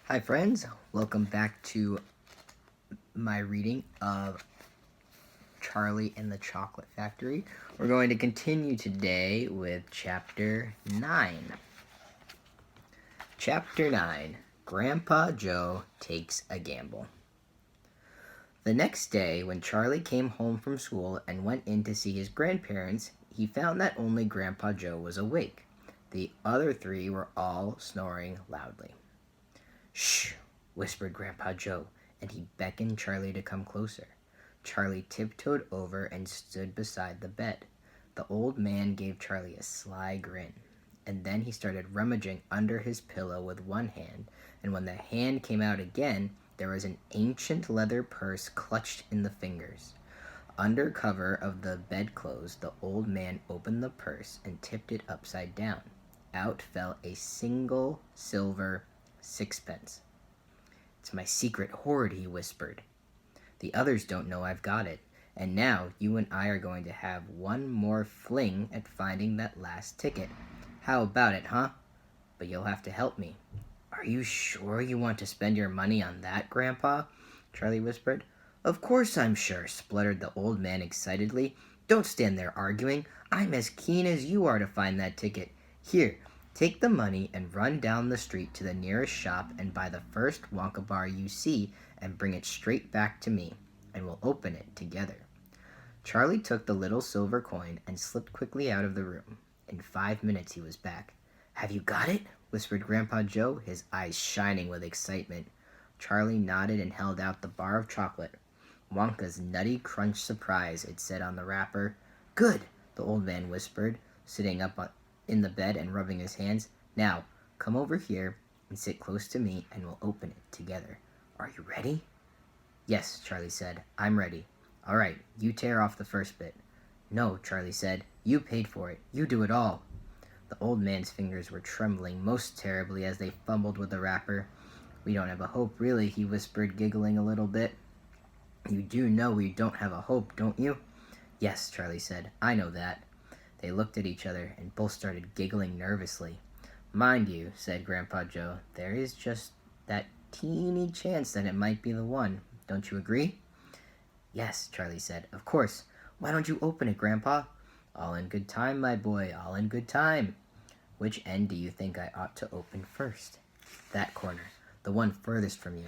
Hi friends, welcome back to my reading of Charlie and the Chocolate Factory. We're going to continue today with Chapter 9. Chapter 9, Grandpa Joe Takes a Gamble. The next day, when Charlie came home from school and went in to see his grandparents, he found that only Grandpa Joe was awake. The other three were all snoring loudly. "Shh," whispered Grandpa Joe, and he beckoned Charlie to come closer. Charlie tiptoed over and stood beside the bed. The old man gave Charlie a sly grin, and then he started rummaging under his pillow with one hand, and when the hand came out again, there was an ancient leather purse clutched in the fingers. Under cover of the bedclothes, the old man opened the purse and tipped it upside down. Out fell a single silver sixpence. "It's my secret hoard," he whispered. "The others don't know I've got it, and now you and I are going to have one more fling at finding that last ticket. How about it, huh? But you'll have to help me." "Are you sure you want to spend your money on that, Grandpa?" Charlie whispered. "Of course I'm sure," spluttered the old man excitedly. "Don't stand there arguing. I'm as keen as you are to find that ticket. Here, take the money and run down the street to the nearest shop and buy the first Wonka bar you see and bring it straight back to me, and we'll open it together." Charlie took the little silver coin and slipped quickly out of the room. In 5 minutes he was back. "Have you got it?" whispered Grandpa Joe, his eyes shining with excitement. Charlie nodded and held out the bar of chocolate. "Wonka's Nutty Crunch Surprise," it said on the wrapper. "Good," the old man whispered, sitting up in the bed and rubbing his hands. "Now, come over here and sit close to me and we'll open it together. Are you ready?" "Yes," Charlie said. "I'm ready." "All right, you tear off the first bit." "No," Charlie said. "You paid for it. You do it all." The old man's fingers were trembling most terribly as they fumbled with the wrapper. "We don't have a hope, really," he whispered, giggling a little bit. "You do know we don't have a hope, don't you?" "Yes," Charlie said. "I know that." They looked at each other and both started giggling nervously. "Mind you," said Grandpa Joe, "there is just that teeny chance that it might be the one. Don't you agree?" "Yes," Charlie said. "Of course. Why don't you open it, Grandpa?" "All in good time, my boy, all in good time." "Which end do you think I ought to open first?" "That corner, the one furthest from you.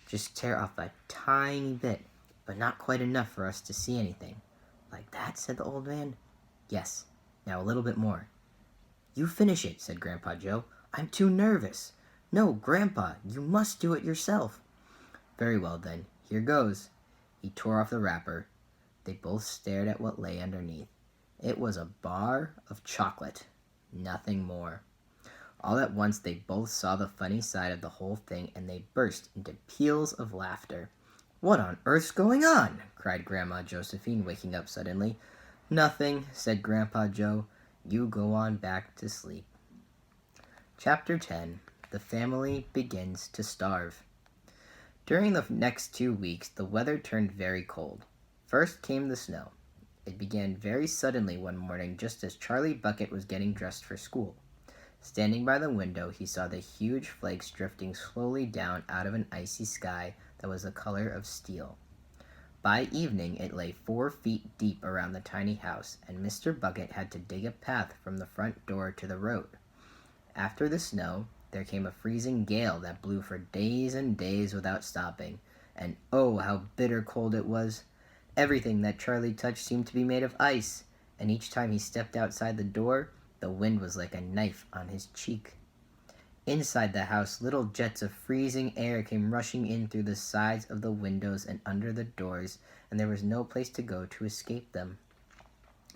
Just tear off a tiny bit, but not quite enough for us to see anything." "Like that?" said the old man. "Yes. Now a little bit more." "You finish it," said Grandpa Joe. "I'm too nervous." "No, Grandpa, you must do it yourself." "Very well, then. Here goes." He tore off the wrapper. They both stared at what lay underneath. It was a bar of chocolate. Nothing more. All at once they both saw the funny side of the whole thing, and they burst into peals of laughter. "What on earth's going on?" cried Grandma Josephine, waking up suddenly. "Nothing," said Grandpa Joe. "You go on back to sleep." Chapter 10. The Family Begins to Starve. During the next 2 weeks, the weather turned very cold. First came the snow. It began very suddenly one morning just as Charlie Bucket was getting dressed for school. Standing by the window, he saw the huge flakes drifting slowly down out of an icy sky that was the color of steel. By evening, it lay 4 feet deep around the tiny house, and Mr. Bucket had to dig a path from the front door to the road. After the snow, there came a freezing gale that blew for days and days without stopping, and oh, how bitter cold it was! Everything that Charlie touched seemed to be made of ice, and each time he stepped outside the door, the wind was like a knife on his cheek. Inside the house, little jets of freezing air came rushing in through the sides of the windows and under the doors, and there was no place to go to escape them.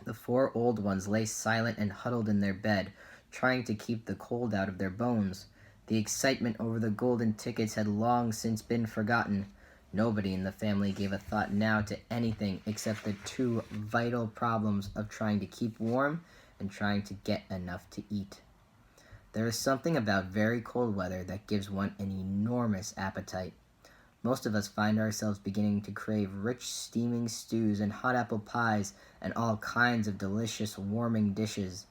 The 4 old ones lay silent and huddled in their bed, trying to keep the cold out of their bones. The excitement over the golden tickets had long since been forgotten. Nobody in the family gave a thought now to anything except the 2 vital problems of trying to keep warm and trying to get enough to eat. There is something about very cold weather that gives one an enormous appetite. Most of us find ourselves beginning to crave rich steaming stews and hot apple pies and all kinds of delicious warming dishes.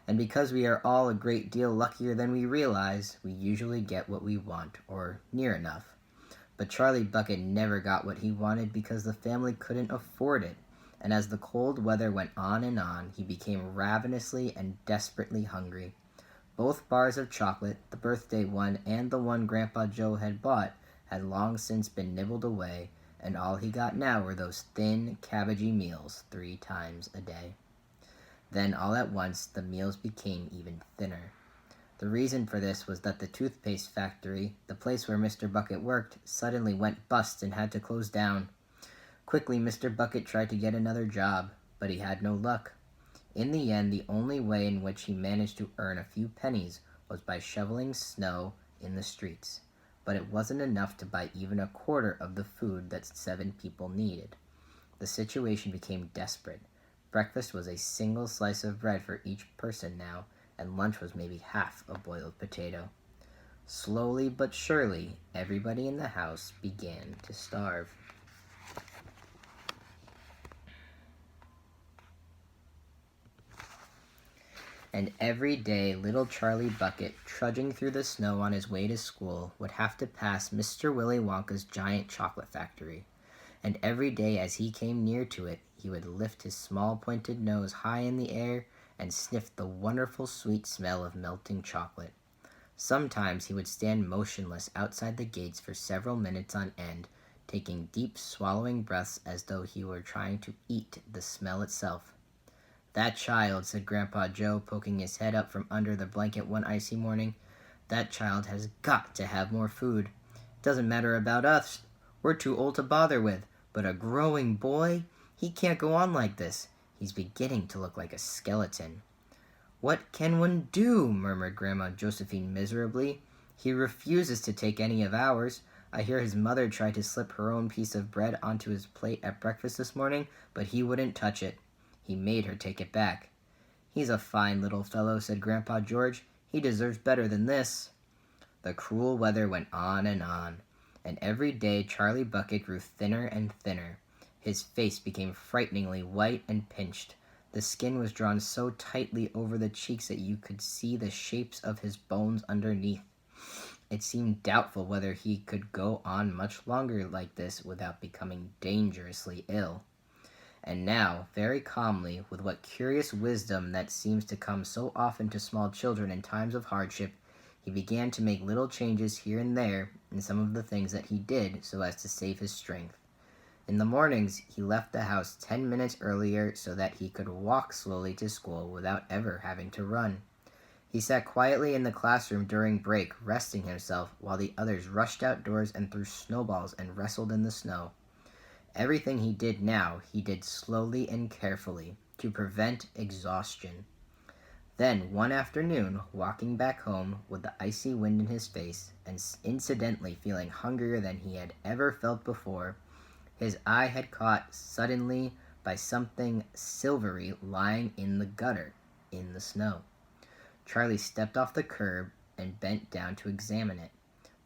And because we are all a great deal luckier than we realize, we usually get what we want, or near enough. But Charlie Bucket never got what he wanted because the family couldn't afford it. And as the cold weather went on, he became ravenously and desperately hungry. Both bars of chocolate, the birthday one and the one Grandpa Joe had bought, had long since been nibbled away, and all he got now were those thin, cabbagey meals 3 times a day. Then, all at once, the meals became even thinner. The reason for this was that the toothpaste factory, the place where Mr. Bucket worked, suddenly went bust and had to close down. Quickly, Mr. Bucket tried to get another job, but he had no luck. In the end, the only way in which he managed to earn a few pennies was by shoveling snow in the streets. But it wasn't enough to buy even a quarter of the food that 7 people needed. The situation became desperate. Breakfast was a single slice of bread for each person now, and lunch was maybe half a boiled potato. Slowly but surely, everybody in the house began to starve. And every day, little Charlie Bucket, trudging through the snow on his way to school, would have to pass Mr. Willy Wonka's giant chocolate factory. And every day as he came near to it, he would lift his small pointed nose high in the air and sniff the wonderful sweet smell of melting chocolate. Sometimes he would stand motionless outside the gates for several minutes on end, taking deep swallowing breaths as though he were trying to eat the smell itself. "That child," said Grandpa Joe, poking his head up from under the blanket one icy morning, "that child has got to have more food. It doesn't matter about us. We're too old to bother with. But a growing boy? He can't go on like this. He's beginning to look like a skeleton." "What can one do?" murmured Grandma Josephine miserably. "He refuses to take any of ours. I hear his mother tried to slip her own piece of bread onto his plate at breakfast this morning, but he wouldn't touch it. He made her take it back." "He's a fine little fellow," said Grandpa George. "He deserves better than this." The cruel weather went on, and every day Charlie Bucket grew thinner and thinner. His face became frighteningly white and pinched. The skin was drawn so tightly over the cheeks that you could see the shapes of his bones underneath. It seemed doubtful whether he could go on much longer like this without becoming dangerously ill. And now, very calmly, with what curious wisdom that seems to come so often to small children in times of hardship, he began to make little changes here and there in some of the things that he did so as to save his strength. In the mornings, he left the house 10 minutes earlier so that he could walk slowly to school without ever having to run. He sat quietly in the classroom during break, resting himself, while the others rushed outdoors and threw snowballs and wrestled in the snow. Everything he did now, he did slowly and carefully, to prevent exhaustion. Then, one afternoon, walking back home with the icy wind in his face, and incidentally feeling hungrier than he had ever felt before, his eye had caught suddenly by something silvery lying in the gutter, in the snow. Charlie stepped off the curb and bent down to examine it.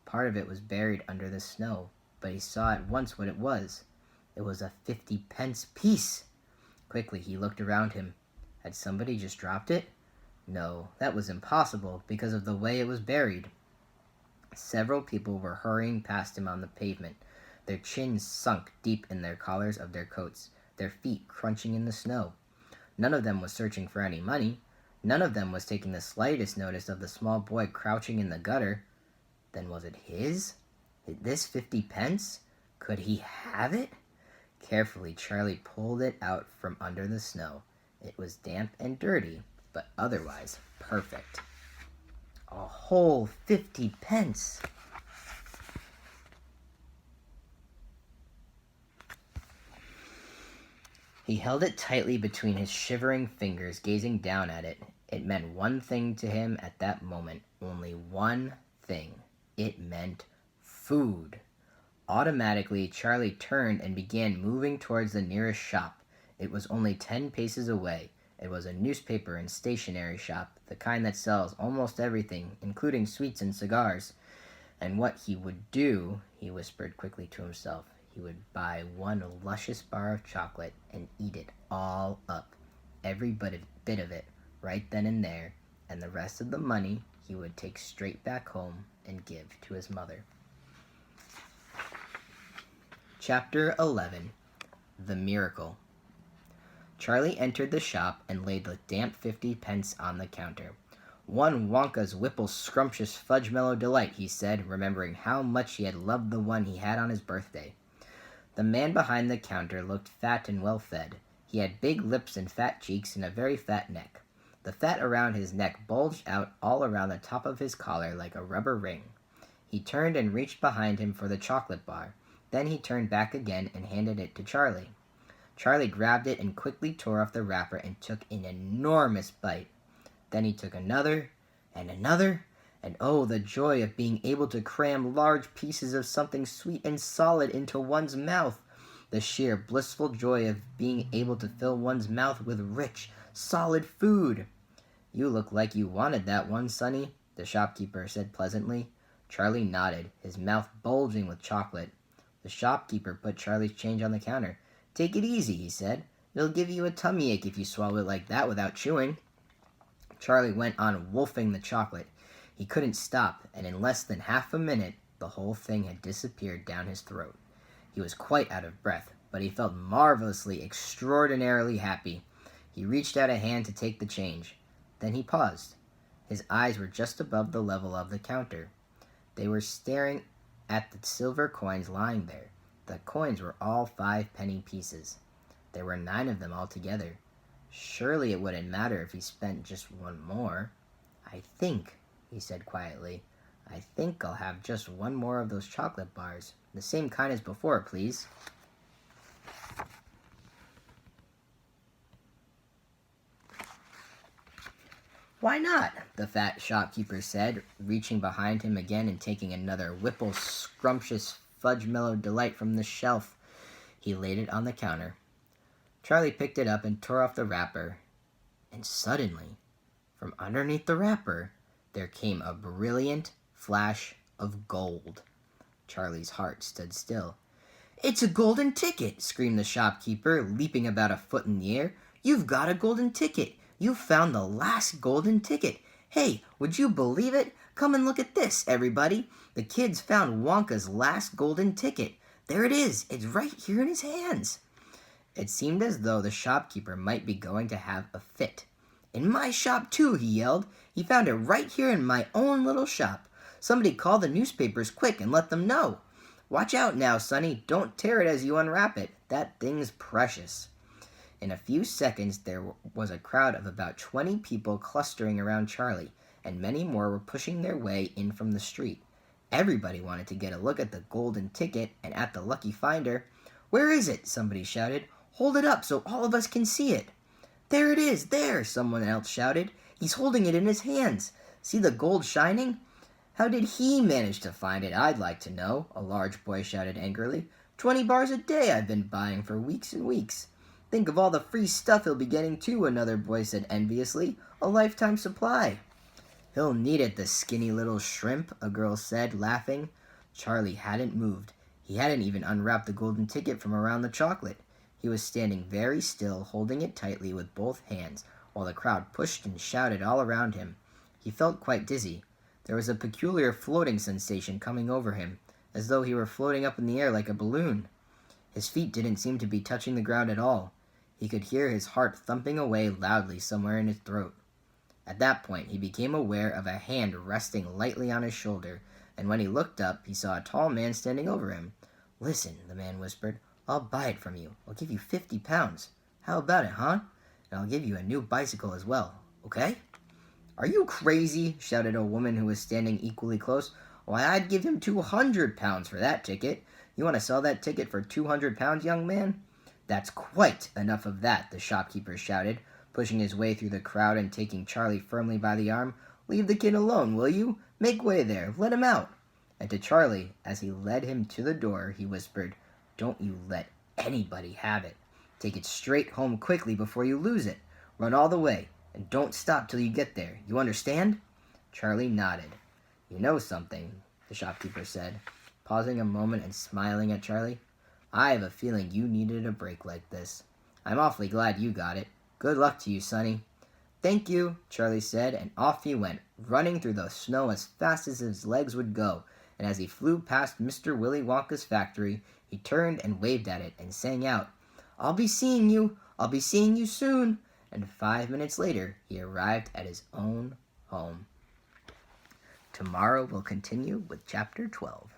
Part of it was buried under the snow, but he saw at once what it was. It was a 50-pence piece. Quickly he looked around him. Had somebody just dropped it? No, that was impossible because of the way it was buried. Several people were hurrying past him on the pavement, their chins sunk deep in their collars of their coats, their feet crunching in the snow. None of them was searching for any money. None of them was taking the slightest notice of the small boy crouching in the gutter. Then was it his? This 50 pence? Could he have it? Carefully, Charlie pulled it out from under the snow. It was damp and dirty, but otherwise perfect. A whole 50 pence! He held it tightly between his shivering fingers, gazing down at it. It meant one thing to him at that moment, only one thing. It meant food. Automatically, Charlie turned and began moving towards the nearest shop. It was only 10 paces away. It was a newspaper and stationery shop, the kind that sells almost everything, including sweets and cigars. And what he would do, he whispered quickly to himself, he would buy one luscious bar of chocolate and eat it all up, every bit of it, right then and there, and the rest of the money he would take straight back home and give to his mother. Chapter 11. The Miracle. Charlie entered the shop and laid the damp 50 pence on the counter. "One Wonka's Whipple Scrumptious Fudge Mellow Delight," he said, remembering how much he had loved the one he had on his birthday. The man behind the counter looked fat and well-fed. He had big lips and fat cheeks and a very fat neck. The fat around his neck bulged out all around the top of his collar like a rubber ring. He turned and reached behind him for the chocolate bar. Then he turned back again and handed it to Charlie. Charlie grabbed it and quickly tore off the wrapper and took an enormous bite. Then he took another, and oh, the joy of being able to cram large pieces of something sweet and solid into one's mouth. The sheer blissful joy of being able to fill one's mouth with rich, solid food. "You look like you wanted that one, Sonny," the shopkeeper said pleasantly. Charlie nodded, his mouth bulging with chocolate. The shopkeeper put Charlie's change on the counter. "Take it easy," he said. "It'll give you a tummy ache if you swallow it like that without chewing." Charlie went on wolfing the chocolate. He couldn't stop, and in less than half a minute, the whole thing had disappeared down his throat. He was quite out of breath, but he felt marvelously, extraordinarily happy. He reached out a hand to take the change. Then he paused. His eyes were just above the level of the counter. They were staring at the silver coins lying there. The coins were all 5-penny pieces. There were 9 of them altogether. Surely it wouldn't matter if he spent just one more. "I think," he said quietly, "I think I'll have just one more of those chocolate bars. The same kind as before, please." "Why not?" the fat shopkeeper said, reaching behind him again and taking another Whipple Scrumptious Fudge Mellow Delight from the shelf. He laid it on the counter. Charlie picked it up and tore off the wrapper, and suddenly, from underneath the wrapper, there came a brilliant flash of gold. Charlie's heart stood still. "It's a golden ticket!" screamed the shopkeeper, leaping about a foot in the air. "You've got a golden ticket! You've found the last golden ticket! Hey, would you believe it? Come and look at this, everybody! The kid's found Wonka's last golden ticket. There it is! It's right here in his hands!" It seemed as though the shopkeeper might be going to have a fit. "In my shop, too," he yelled. "He found it right here in my own little shop. Somebody call the newspapers quick and let them know. Watch out now, Sonny. Don't tear it as you unwrap it. That thing's precious." In a few seconds, there was a crowd of about 20 people clustering around Charlie, and many more were pushing their way in from the street. Everybody wanted to get a look at the golden ticket and at the lucky finder. "Where is it?" somebody shouted. "Hold it up so all of us can see it." "There it is, there!" someone else shouted. "He's holding it in his hands. See the gold shining?" "How did he manage to find it, I'd like to know?" a large boy shouted angrily. 20 bars a day I've been buying for weeks and weeks." "Think of all the free stuff he'll be getting, too," another boy said enviously. "A lifetime supply." "He'll need it, the skinny little shrimp," a girl said, laughing. Charlie hadn't moved. He hadn't even unwrapped the golden ticket from around the chocolate. He was standing very still, holding it tightly with both hands, while the crowd pushed and shouted all around him. He felt quite dizzy. There was a peculiar floating sensation coming over him, as though he were floating up in the air like a balloon. His feet didn't seem to be touching the ground at all. He could hear his heart thumping away loudly somewhere in his throat. At that point, he became aware of a hand resting lightly on his shoulder, and when he looked up, he saw a tall man standing over him. "Listen," the man whispered, "I'll buy it from you. I'll give you 50 pounds. How about it, huh? And I'll give you a new bicycle as well, okay?" "Are you crazy?" shouted a woman who was standing equally close. "Why, I'd give him 200 pounds for that ticket. You want to sell that ticket for 200 pounds, young man?" "That's quite enough of that," the shopkeeper shouted, pushing his way through the crowd and taking Charlie firmly by the arm. "Leave the kid alone, will you? Make way there. Let him out." And to Charlie, as he led him to the door, he whispered, "Don't you let anybody have it. Take it straight home quickly before you lose it. Run all the way, and don't stop till you get there. You understand?" Charlie nodded. "You know something," the shopkeeper said, pausing a moment and smiling at Charlie. "I have a feeling you needed a break like this. I'm awfully glad you got it. Good luck to you, Sonny." "Thank you," Charlie said, and off he went, running through the snow as fast as his legs would go. And as he flew past Mr. Willy Wonka's factory, he turned and waved at it and sang out, "I'll be seeing you! I'll be seeing you soon!" And 5 minutes later, he arrived at his own home. Tomorrow we'll continue with Chapter 12.